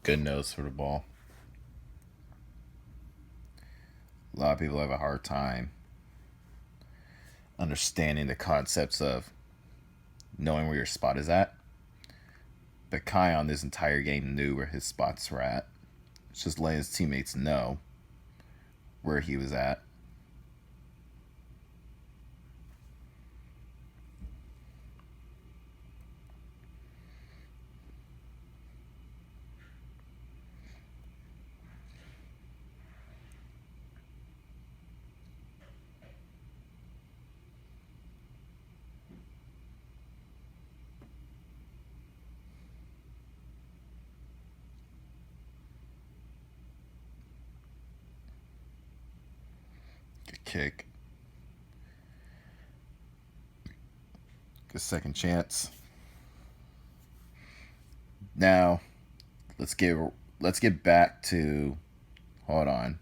good nose for the ball. A lot of people have a hard time understanding the concepts of knowing where your spot is at. But Kion this entire game knew where his spots were at. It's just letting his teammates know where he was at. Good kick. Good second chance. Now, let's get back to hold on.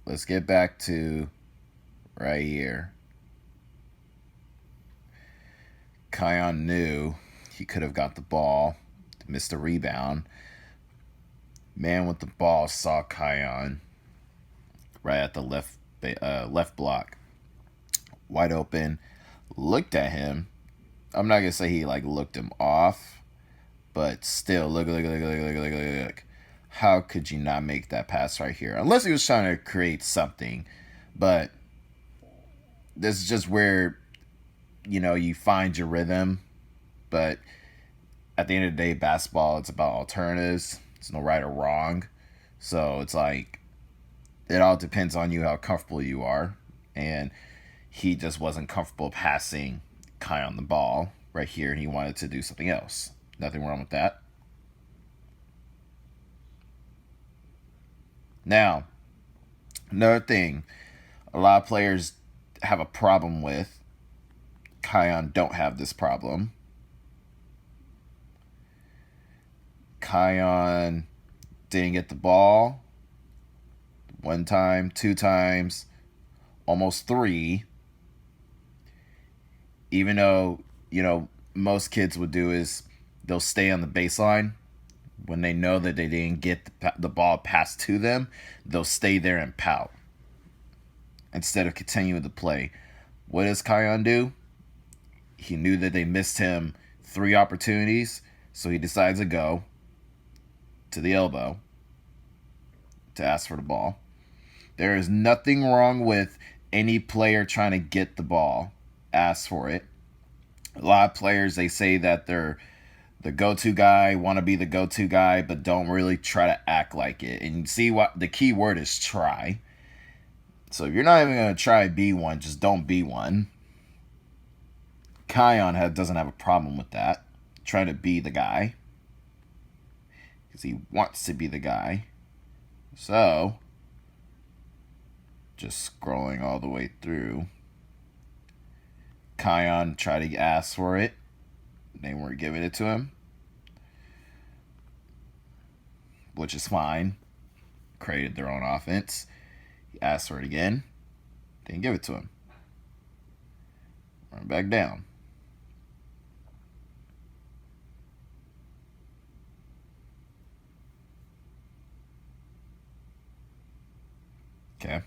Let's get back to right here. Kion knew he could have got the ball, missed a rebound. Man with the ball saw Kion right at the left block, wide open. Looked at him. I'm not gonna say he looked him off, but still, look. How could you not make that pass right here? Unless he was trying to create something, but this is just where you find your rhythm. But at the end of the day, basketball, it's about alternatives. It's no right or wrong. So it's like it all depends on you how comfortable you are. And he just wasn't comfortable passing Kion the ball right here, and he wanted to do something else. Nothing wrong with that. Now, another thing a lot of players have a problem with. Kion don't have this problem. Kion didn't get the ball one time, two times, almost three. Even though, most kids would do is they'll stay on the baseline. When they know that they didn't get the ball passed to them, they'll stay there and pout instead of continuing to play. What does Kion do? He knew that they missed him 3 opportunities, so he decides to go to the elbow to ask for the ball. There is nothing wrong with any player trying to get the ball. Ask for it. A lot of players, they say that they're the go-to guy, want to be the go-to guy, but don't really try to act like it. And you see what the key word is: try. So if you're not even going to try to be one, just don't be one. Kion doesn't have a problem with that. Trying to be the guy. Because he wants to be the guy. So, just scrolling all the way through. Kion tried to ask for it. They weren't giving it to him. Which is fine. Created their own offense. He asked for it again. Didn't give it to him. Run back down. Okay.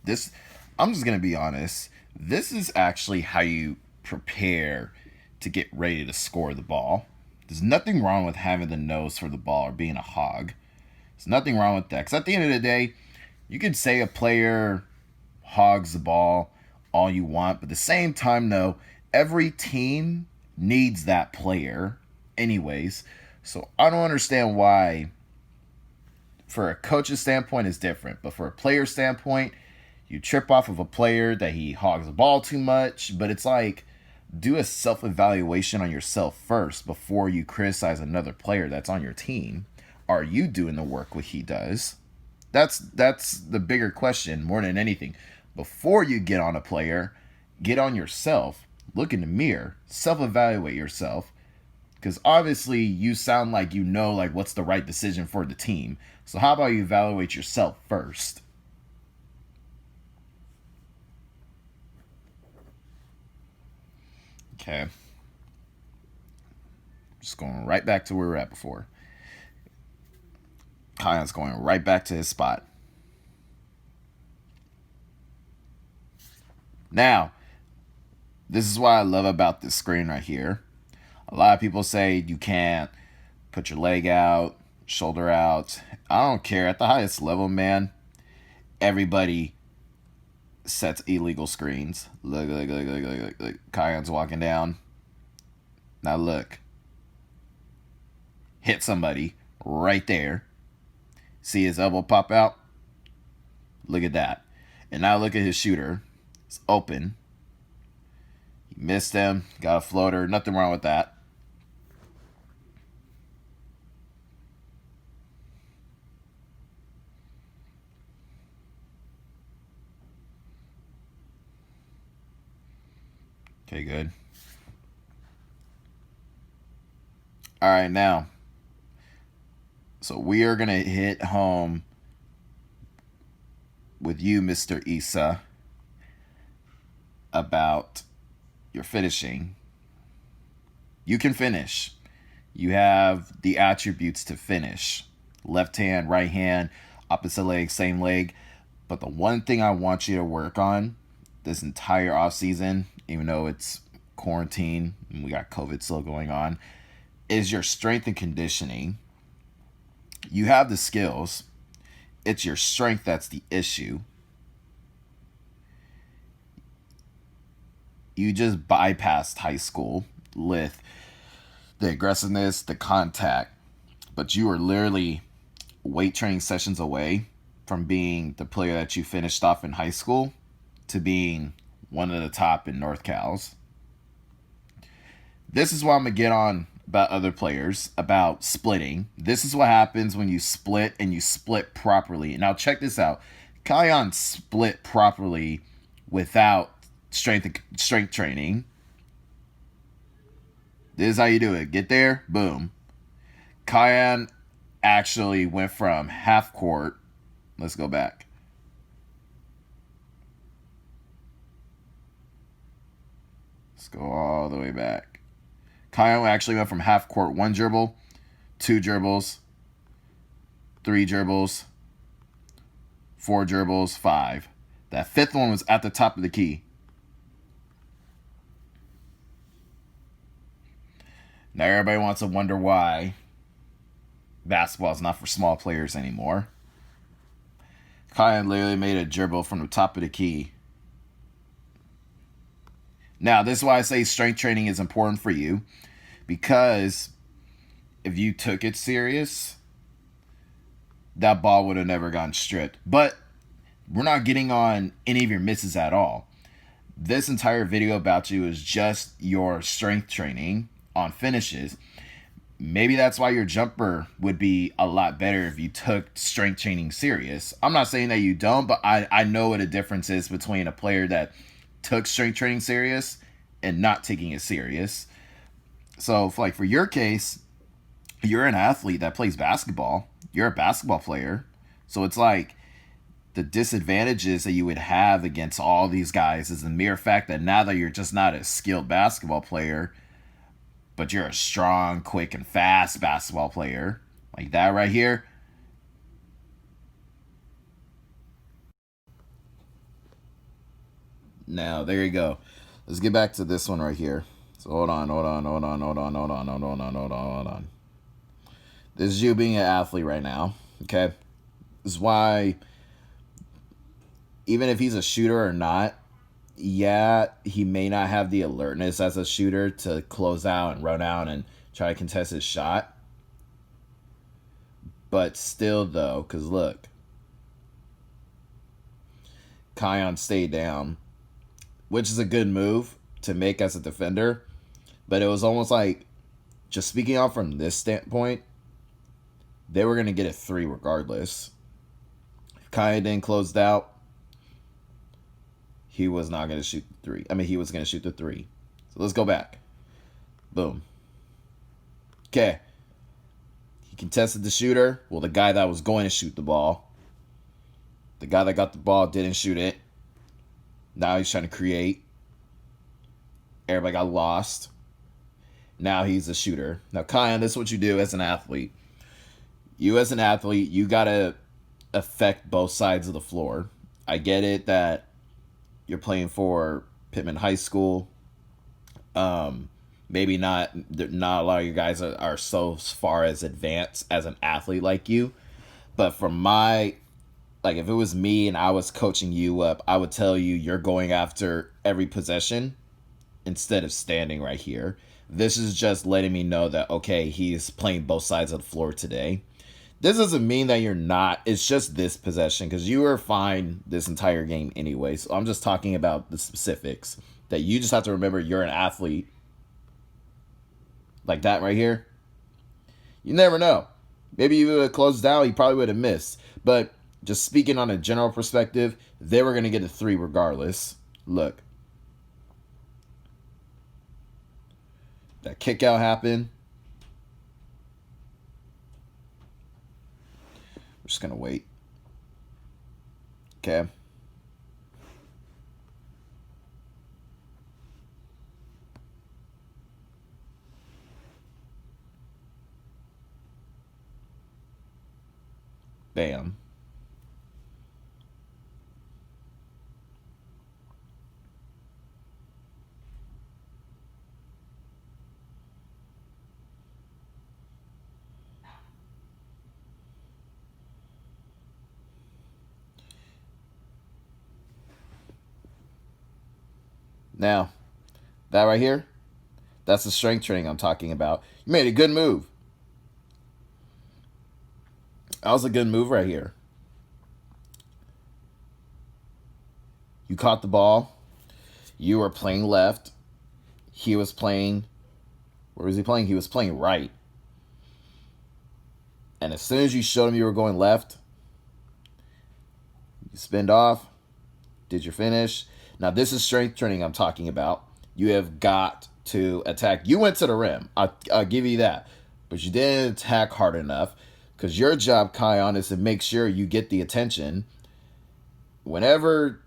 This, I'm just going to be honest. This is actually how you prepare to get ready to score the ball. There's nothing wrong with having the nose for the ball or being a hog. There's nothing wrong with that. Because at the end of the day, you could say a player hogs the ball all you want. But at the same time, though, every team needs that player anyways. So I don't understand why, for a coach's standpoint, it's different. But for a player standpoint, you trip off of a player that he hogs the ball too much. But it's like, do a self-evaluation on yourself first before you criticize another player that's on your team. Are you doing the work what he does? That's the bigger question more than anything. Before you get on a player, get on yourself. Look in the mirror. Self-evaluate yourself. Because obviously you sound like you know what's the right decision for the team. So how about you evaluate yourself first? Okay. Just going right back to where we were at before. Kyan's going right back to his spot. Now, this is what I love about this screen right here. A lot of people say you can't put your leg out, shoulder out. I don't care. At the highest level, man, everybody sets illegal screens. Look. Kyan's walking down. Now look. Hit somebody right there. See his elbow pop out? Look at that. And now look at his shooter. It's open. He missed him. Got a floater. Nothing wrong with that. Okay, good. All right, now. So we are going to hit home with you, Mr. Issa, about your finishing. You can finish. You have the attributes to finish. Left hand, right hand, opposite leg, same leg. But the one thing I want you to work on this entire off season, even though it's quarantine and we got COVID still going on, is your strength and conditioning. You have the skills. It's your strength that's the issue. You just bypassed high school with the aggressiveness, the contact, but you are literally weight training sessions away from being the player that you finished off in high school to being one of the top in North Cal's. This is what I'm going to get on about other players, about splitting. This is what happens when you split and you split properly. Now check this out. Kyan split properly without strength training. This is how you do it. Get there, boom. Kyan actually went from half court. Let's go back. Let's go all the way back. Kyan actually went from half court, 1 dribble, 2 dribbles, 3 dribbles, 4 dribbles, 5. That fifth one was at the top of the key. Now everybody wants to wonder why basketball is not for small players anymore. Kyan literally made a dribble from the top of the key. Now, this is why I say strength training is important for you, because if you took it serious, that ball would have never gotten stripped. But we're not getting on any of your misses at all. This entire video about you is just your strength training on finishes. Maybe that's why your jumper would be a lot better if you took strength training serious. I'm not saying that you don't, but I know what a difference is between a player that took strength training serious and not taking it serious. So for your case, you're an athlete that plays basketball. You're a basketball player. So it's like the disadvantages that you would have against all these guys is the mere fact that now that you're just not a skilled basketball player, but you're a strong, quick, and fast basketball player. Like that right here. Now, there you go. Let's get back to this one right here. So hold on. This is you being an athlete right now, okay? This is why, even if he's a shooter or not, yeah, he may not have the alertness as a shooter to close out and run out and try to contest his shot. But still, though, because look, Kyan stayed down, which is a good move to make as a defender. But it was almost like, just speaking out from this standpoint, they were going to get a 3 regardless. If Kyan didn't close out, he was not going to shoot the 3. I mean, he was going to shoot the 3. So let's go back. Boom. Okay. He contested the shooter. Well, the guy that was going to shoot the ball. The guy that got the ball didn't shoot it. Now he's trying to create. Everybody got lost. Now he's a shooter. Now, Kion, this is what you do as an athlete. You as an athlete, you gotta affect both sides of the floor. I get it that you're playing for Pittman High School. Maybe not a lot of you guys are so far as advanced as an athlete like you. But from my, like, if it was me and I was coaching you up, I would tell you you're going after every possession instead of standing right here. This is just letting me know that, okay, he's playing both sides of the floor today. This doesn't mean that you're not. It's just this possession, because you were fine this entire game anyway. So I'm just talking about the specifics. That you just have to remember you're an athlete. Like that right here. You never know. Maybe you would have closed down, you probably would have missed. But just speaking on a general perspective, they were going to get a 3 regardless. Look. That kick out happened. We're just going to wait. Okay. Bam. Now, that right here, that's the strength training I'm talking about. You made a good move. That was a good move right here. You caught the ball. You were playing left. He was playing... Where was he playing? He was playing right. And as soon as you showed him you were going left, you spinned off, did your finish. Now, this is strength training I'm talking about. You have got to attack. You went to the rim. I'll give you that. But you didn't attack hard enough, because your job, Kion, is to make sure you get the attention. Whenever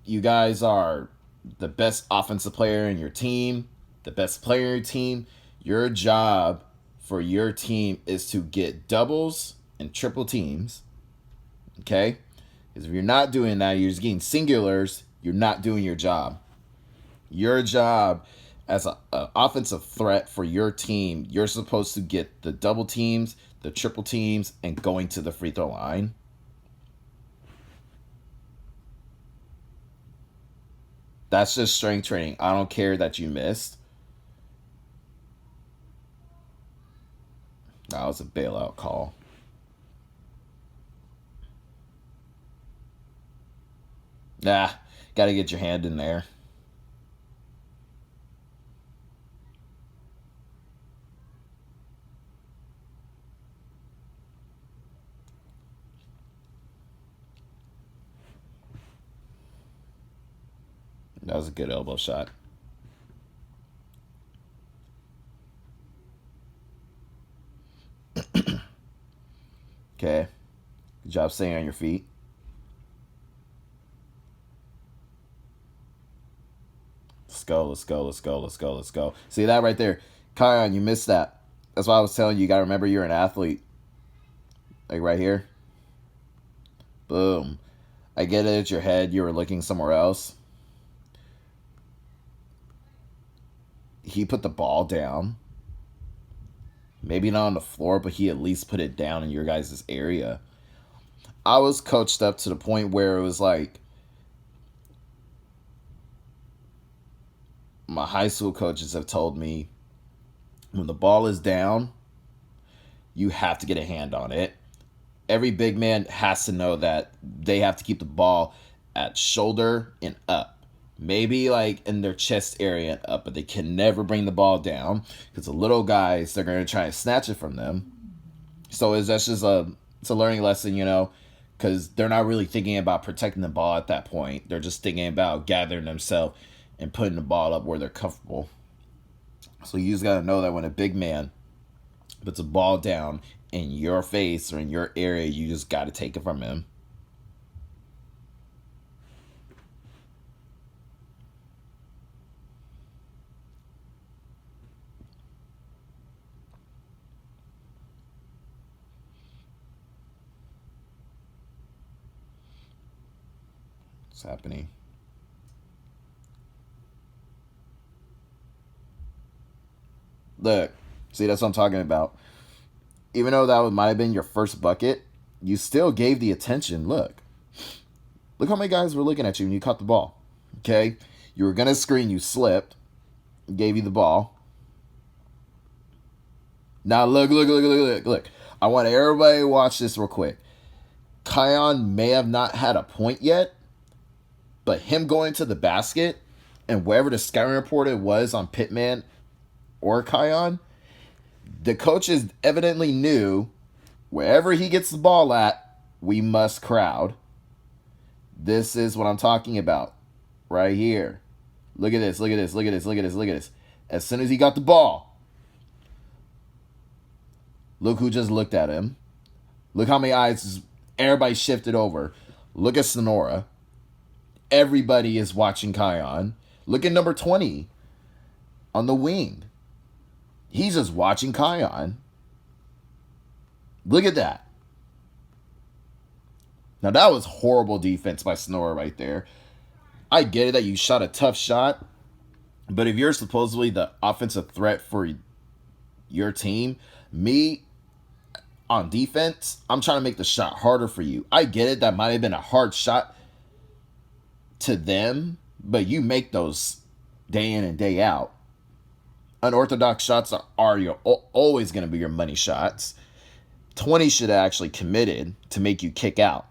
you guys are the best offensive player in your team, the best player in your team, your job for your team is to get doubles and triple teams. Okay? Because if you're not doing that, you're just getting singulars, you're not doing your job. Your job as an offensive threat for your team, you're supposed to get the double teams, the triple teams, and going to the free throw line. That's just strength training. I don't care that you missed. That was a bailout call. Nah, got to get your hand in there. That was a good elbow shot. Okay. Good job staying on your feet. Let's go, let's go, let's go, let's go, let's go. See that right there? Kion, you missed that. That's why I was telling you, you got to remember you're an athlete. Like right here. Boom. I get it, it's your head. You were looking somewhere else. He put the ball down. Maybe not on the floor, but he at least put it down in your guys' area. I was coached up to the point where it was like, my high school coaches have told me, when the ball is down, you have to get a hand on it. Every big man has to know that they have to keep the ball at shoulder and up. Maybe like in their chest area and up, but they can never bring the ball down, because the little guys, they're going to try and snatch it from them. So that's just it's a learning lesson, you know, because they're not really thinking about protecting the ball at that point. They're just thinking about gathering themselves and putting the ball up where they're comfortable. So you just got to know that when a big man puts a ball down in your face or in your area, you just got to take it from him. What's happening? Look, see, that's what I'm talking about. Even though that might have been your first bucket, you still gave the attention. Look how many guys were looking at you when you caught the ball. Okay, you were gonna screen, you slipped, gave you the ball. Now look. I want everybody to watch this real quick. Kion may have not had a point yet, but him going to the basket and wherever the scouting report it was on Pittman or Kion, the coaches evidently knew wherever he gets the ball at, we must crowd. This is what I'm talking about right here. Look at this. As soon as he got the ball, look who just looked at him. Look how many eyes everybody shifted over. Look at Sonora. Everybody is watching Kion. Look at number 20 on the wing. He's just watching Kion. Look at that. Now that was horrible defense by Sonora right there. I get it that you shot a tough shot, but if you're supposedly the offensive threat for your team, me on defense, I'm trying to make the shot harder for you. I get it, that might have been a hard shot to them, but you make those day in and day out. Unorthodox shots are always going to be your money shots. 20 should have actually committed to make you kick out.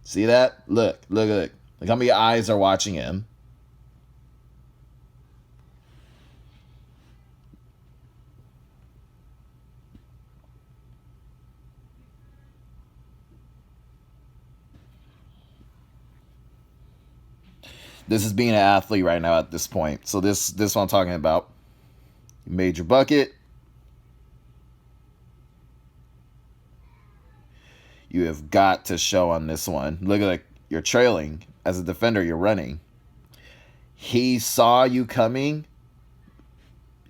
See that? Look. Look how many eyes are watching him. This is being an athlete right now at this point. So this is what I'm talking about. You made your bucket. You have got to show on this one. Look at you're trailing. As a defender, you're running. He saw you coming,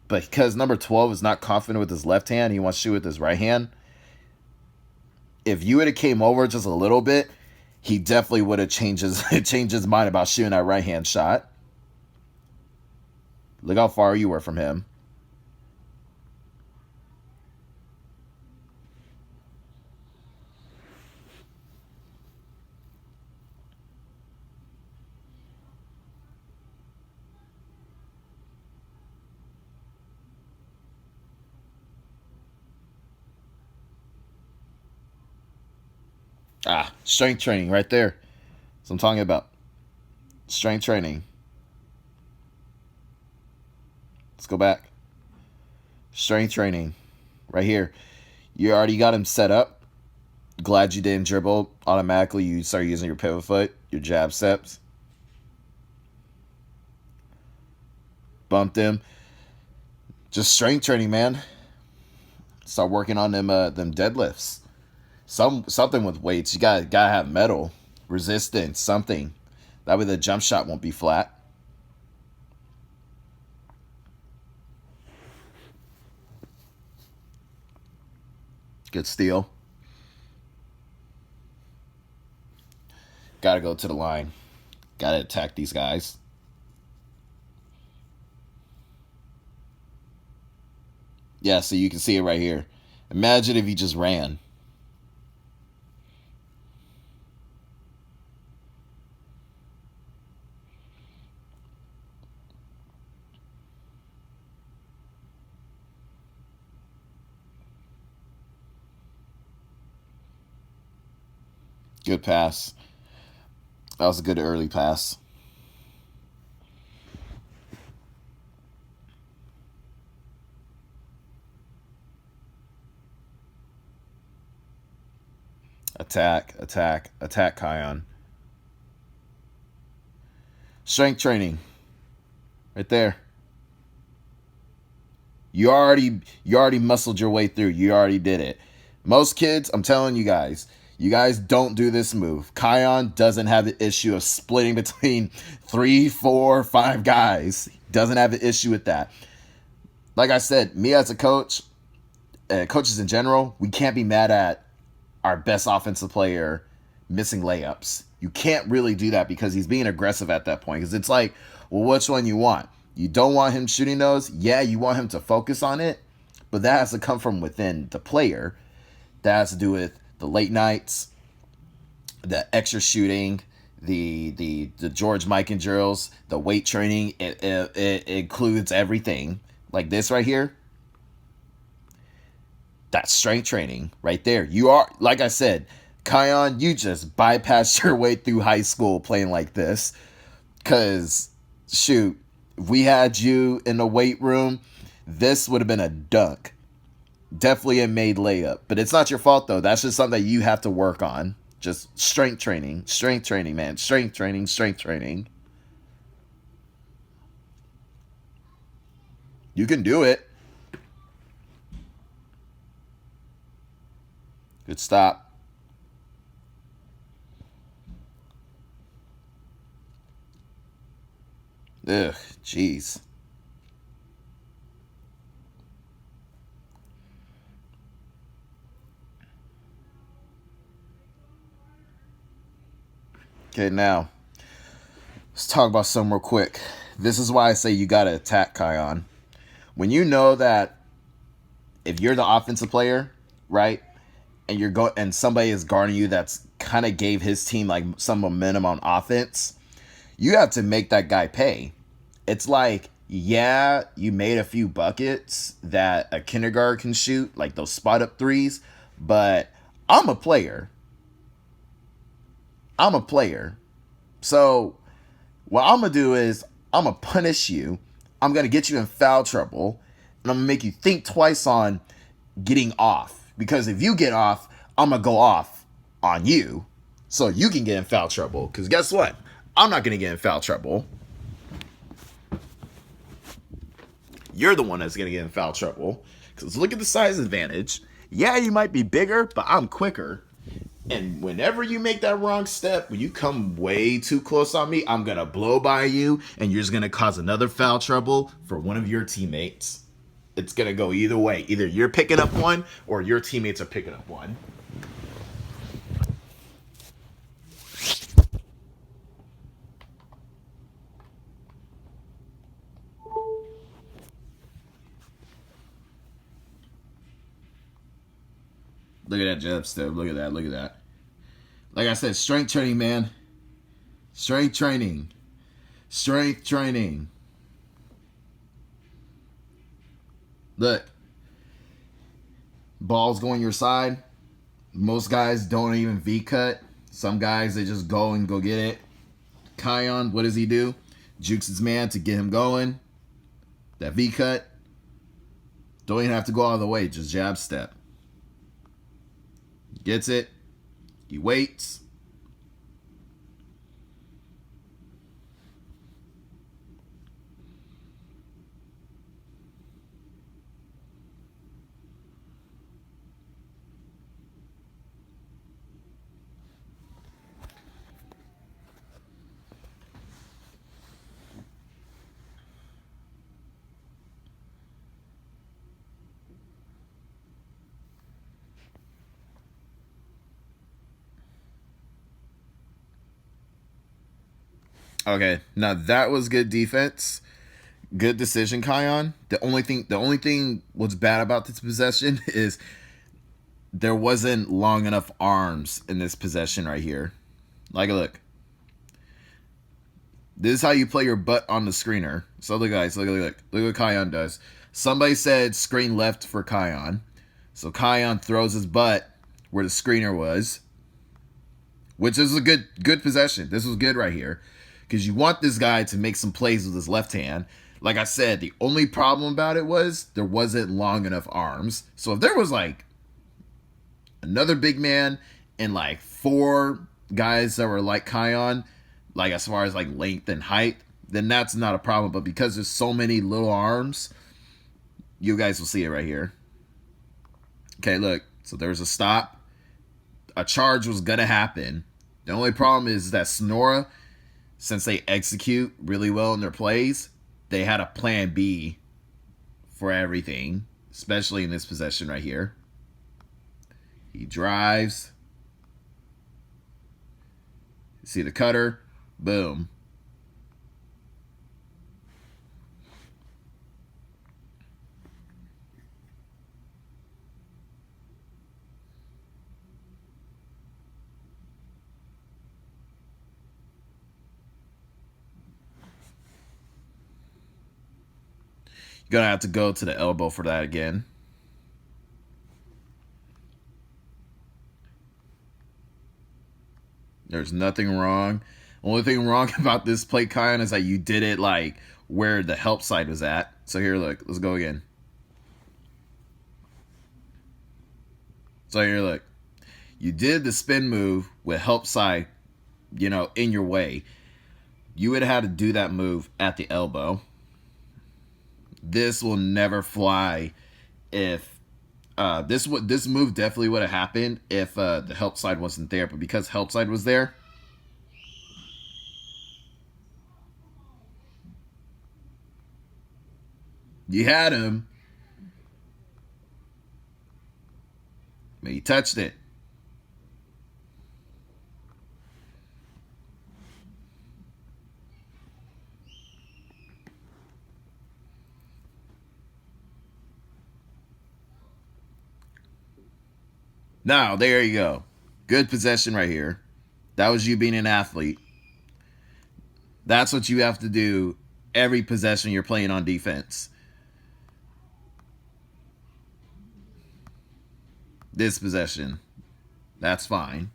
but because number 12 is not confident with his left hand, he wants to shoot with his right hand. If you would have came over just a little bit, he definitely would have changed his mind about shooting that right hand shot. Look how far you were from him. Strength training right there. That's what I'm talking about. Strength training. Let's go back. Strength training. Right here. You already got him set up. Glad you didn't dribble. Automatically, you start using your pivot foot, your jab steps. Bumped him. Just strength training, man. Start working on them deadlifts. Something with weights. You gotta have metal, resistance, something. That way the jump shot won't be flat. Good steal. Gotta go to the line. Gotta attack these guys. Yeah, so you can see it right here. Imagine if he just ran. Good pass. That was a good early pass. Attack, Kion. Strength training. Right there. You already muscled your way through. You already did it. Most kids, I'm telling you guys don't do this move. Kion doesn't have the issue of splitting between 3, 4, 5 guys. Doesn't have the issue with that. Like I said, me as a coach, coaches in general, we can't be mad at our best offensive player missing layups. You can't really do that because he's being aggressive at that point. Because it's like, well, which one you want? You don't want him shooting those? Yeah, you want him to focus on it, but that has to come from within the player. That has to do with the late nights, the extra shooting, the George Mikan drills, the weight training. It includes everything. Like this right here, that's strength training right there. You are, like I said, Kiyan, you just bypassed your way through high school playing like this. Because, shoot, if we had you in the weight room, this would have been a dunk. Definitely a made layup. But it's not your fault, though. That's just something that you have to work on. Just strength training, man. Strength training. You can do it. Good stop. Ugh, jeez. Okay, now, let's talk about some real quick. This is why I say you got to attack Kiyan. When you know that if you're the offensive player, right, and somebody is guarding you that's kind of gave his team like some momentum on offense, you have to make that guy pay. It's like, yeah, you made a few buckets that a kindergarten can shoot, like those spot up threes, but I'm a player. So what I'm going to do is I'm going to punish you. I'm going to get you in foul trouble. And I'm going to make you think twice on getting off. Because if you get off, I'm going to go off on you so you can get in foul trouble. Because guess what? I'm not going to get in foul trouble. You're the one that's going to get in foul trouble. Because look at the size advantage. Yeah, you might be bigger, but I'm quicker. And whenever you make that wrong step, when you come way too close on me, I'm going to blow by you, and you're just going to cause another foul trouble for one of your teammates. It's going to go either way. Either you're picking up one, or your teammates are picking up one. Look at that jab step. Look at that. Like I said, strength training, man. Strength training. Look. Ball's going your side. Most guys don't even V-cut. Some guys, they just go and go get it. Kiyan, what does he do? Jukes his man to get him going. That V-cut. Don't even have to go all the way. Just jab step. Gets it. He waits. Okay, now that was good defense. Good decision, Kiyan. The only thing what's bad about this possession is there wasn't long enough arms in this possession right here. Like, look. This is how you play your butt on the screener. So look, guys, look what Kiyan does. Somebody said screen left for Kiyan. So Kiyan throws his butt where the screener was, which is a good possession. This was good right here. Because you want this guy to make some plays with his left hand. Like I said, the only problem about it was there wasn't long enough arms. So if there was like another big man and like 4 guys that were like Kiyan, like as far as like length and height, then that's not a problem. But because there's so many little arms, you guys will see it right here. Okay, look. So there's a stop. A charge was going to happen. The only problem is that Sonora, since they execute really well in their plays, they had a plan B for everything, especially in this possession right here. He drives. See the cutter? Boom. You're gonna have to go to the elbow for that again. There's nothing wrong. Only thing wrong about this play, Kion, is that you did it like where the help side was at. So here, look, let's go again. So here, look, you did the spin move with help side, in your way. You would have had to do that move at the elbow. This will never fly if this move definitely would have happened if the help side wasn't there, but because help side was there, you had him, but he touched it. Now, there you go. Good possession right here. That was you being an athlete. That's what you have to do every possession you're playing on defense. This possession. That's fine.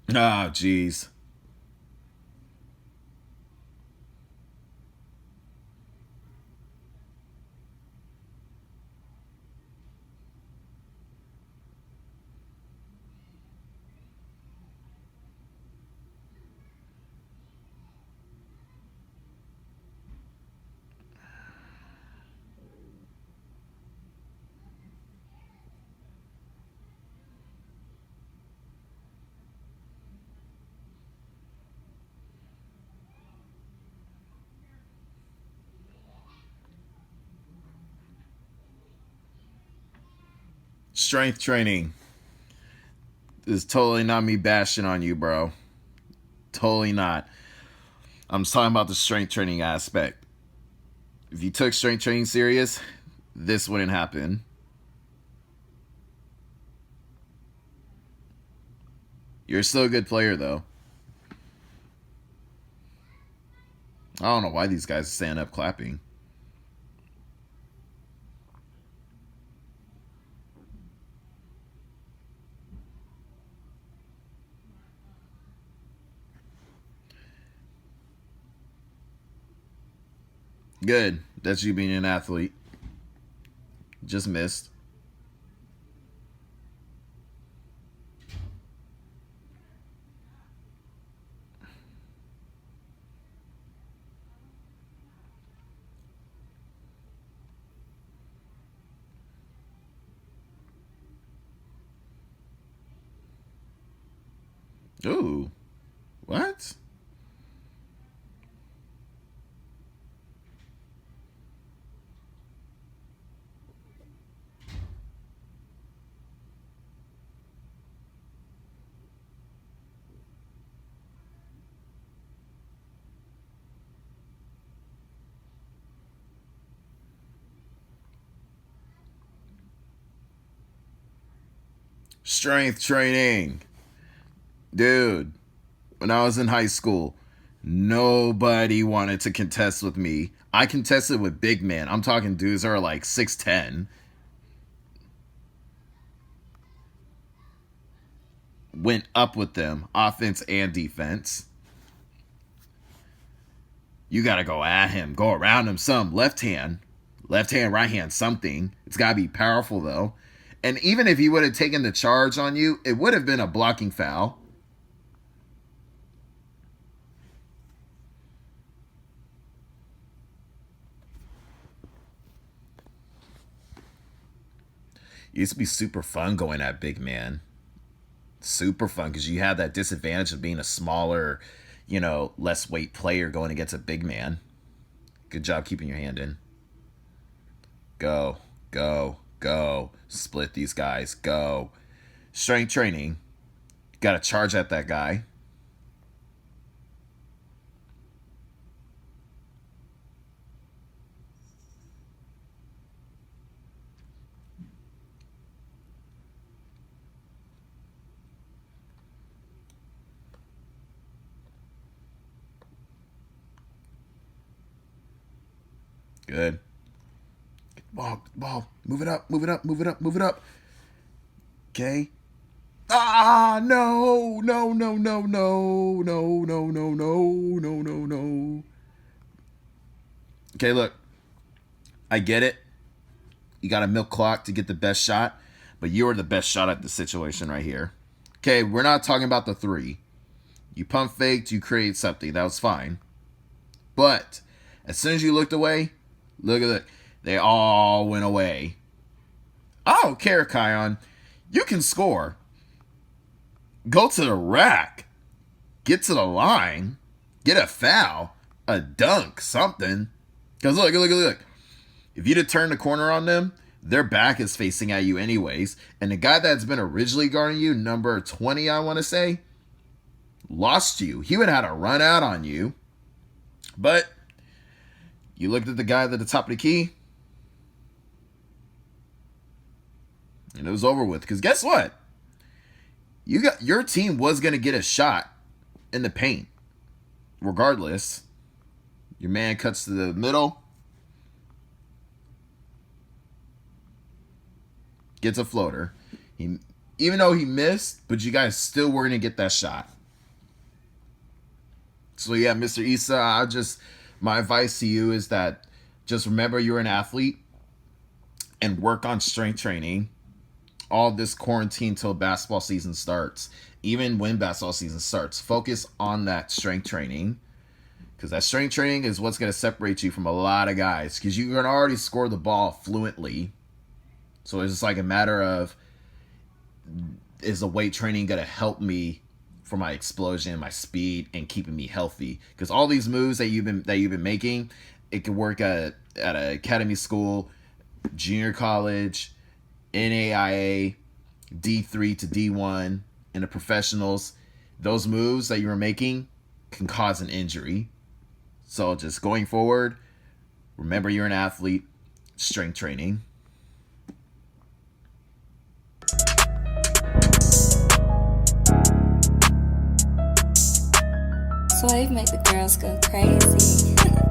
Oh, jeez. Strength training. This is totally not me bashing on you, bro. Totally not. I'm just talking about the strength training aspect. If you took strength training serious, this wouldn't happen. You're still a good player, though. I don't know why these guys stand up clapping. Good. That's you being an athlete. Just missed. Ooh. What? Strength training. Dude, when I was in high school, nobody wanted to contest with me. I contested with big men. I'm talking dudes that are like 6'10". Went up with them, offense and defense. You gotta go at him, go around him some. Left hand, right hand, something. It's gotta be powerful though. And even if he would have taken the charge on you, it would have been a blocking foul. It used to be super fun going at big man. Super fun because you had that disadvantage of being a smaller, less weight player going against a big man. Good job keeping your hand in. Go, go, go. Split these guys. Go. Strength training. Got to charge at that guy. Good. Ball. Move it up. Okay. Ah, no. Okay, look. I get it. You got a milk clock to get the best shot, but you're the best shot at the situation right here. Okay, we're not talking about the three. You pump faked, you create something. That was fine. But as soon as you looked away, look at it. They all went away. I don't care, Kion. You can score. Go to the rack. Get to the line. Get a foul. A dunk. Something. Because look. If you'd have turned the corner on them, their back is facing at you anyways. And the guy that's been originally guarding you, number 20, I want to say, lost you. He would have had a run out on you. But you looked at the guy at the top of the key, and it was over with. Because guess what? Your team was going to get a shot in the paint. Regardless. Your man cuts to the middle. Gets a floater. Even though he missed, but you guys still were going to get that shot. So yeah, Mr. Issa, my advice to you is that just remember you're an athlete and work on strength training all this quarantine till basketball season starts. Even when basketball season starts, focus on that strength training, because that strength training is what's going to separate you from a lot of guys, because you can already score the ball fluently. So it's just like a matter of, is the weight training going to help me for my explosion, my speed, and keeping me healthy? Because all these moves that you've been making, it can work at an academy school, junior college, NAIA, D3 to D1, and the professionals. Those moves that you were making can cause an injury. So just going forward, remember you're an athlete, strength training. Slave make the girls go crazy.